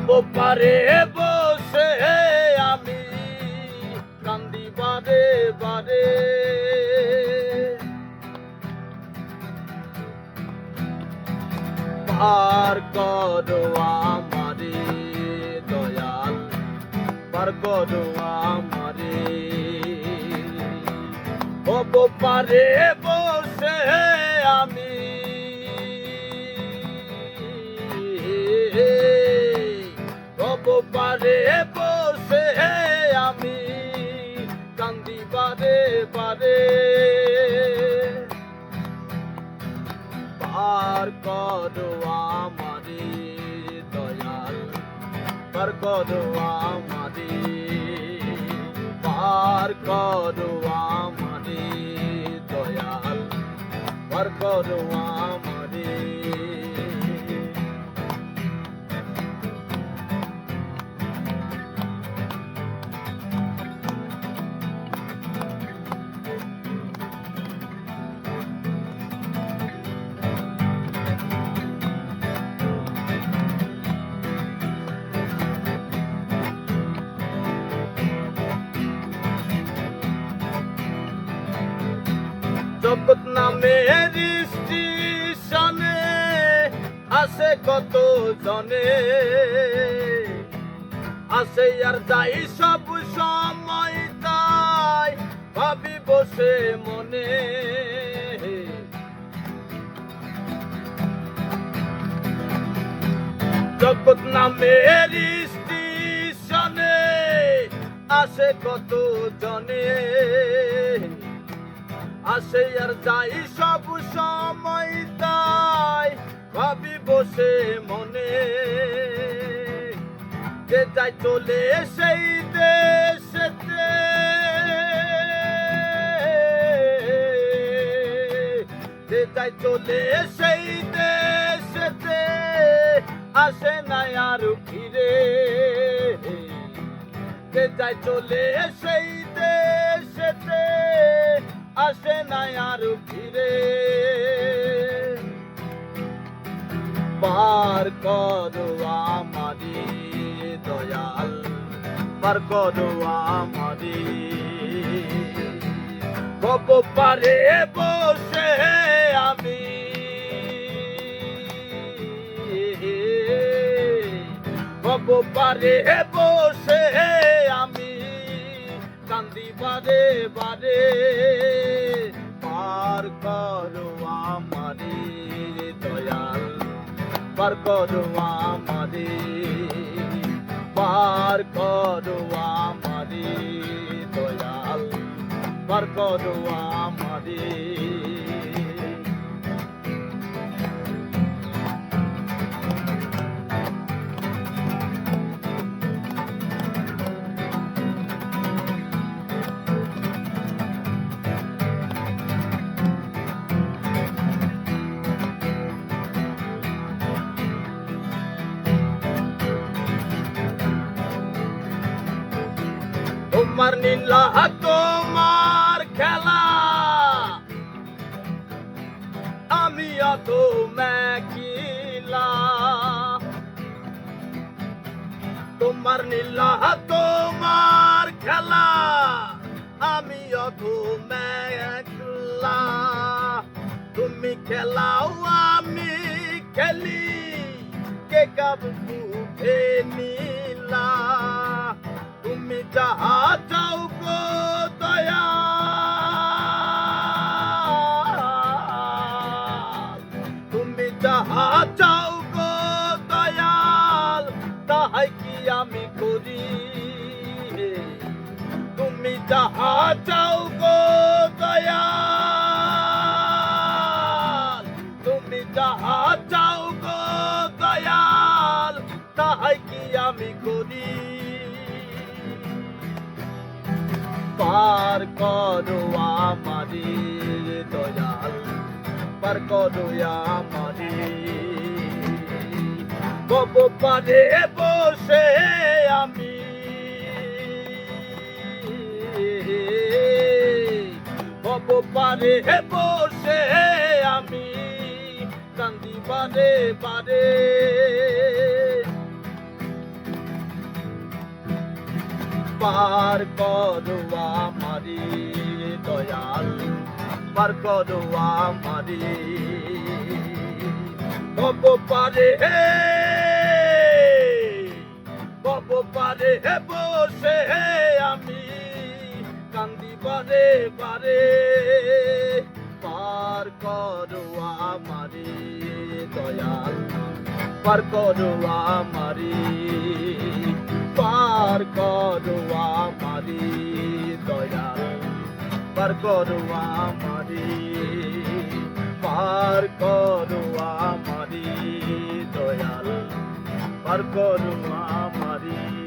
পারে বসে আমি কান্দি বারে বারে, পার করো আমারে দয়াল, পার করো আমারে। পারে বসে আমি পারে বসে আমি কান্দি বারে বারে, পার করো আমারে দয়াল, পার করো আমারে, পার করো আমারে দয়াল, পার করো আমারে। জগৎ নামের স্টেশনে আসে কত জনে, আসে আর যাই সব সময়, তাই ভাবি বসে মনে। জগৎ নামের স্টেশনে আসে কত জনে, আসে আর যাই সব সময়, তাই ভাবি বসে মনে। যে যাই চলে সেই দেশেতে, যে যাই চলে সেই দেশেতে, আসে না আর ফিরে। যে যাই চলে সেই দেশেতে, আসে না আর ফিরে। পার করো আমারে দয়াল, পার করো আমারে। পারে বসে আমি পারে বসে আমি কান্দি বারে বারে, পার করো আমারে দয়াল, পার করো আমারে, পার করো আমারে দয়াল, পার করো আমারে। তোমার নীলা তোমার খেলা, আমি অত মেকিলা। তোমার নীলা তোমার খেলা, আমি অত মেকিলা। তুমি খেলাও আমি খেলি, কে কাবু নিলা। তুমি যাহা চাও গো দয়াল, তুমি যাহা চাও গো দয়াল, তাহাই কি আমি করি। তুমি যাহা চাও গো দয়াল, তুমি যাহা চাও গো দয়াল, তাহাই কি আমি করি। পার করো আমারে দয়াল, পার করো আমারে। পারে বসে আমি পারে বসে আমি কান্দি বারে বারে, পার করো আমারি দয়াল, পার করো আমারি। কব পারে বসে আমি কান্দি বারে বারে, পার করো আমারি দয়াল, পার করো আমারি, পার করো আমারি দয়াল, পার করো আমারি, পার করো আমারি দয়াল, পার করো আমারি।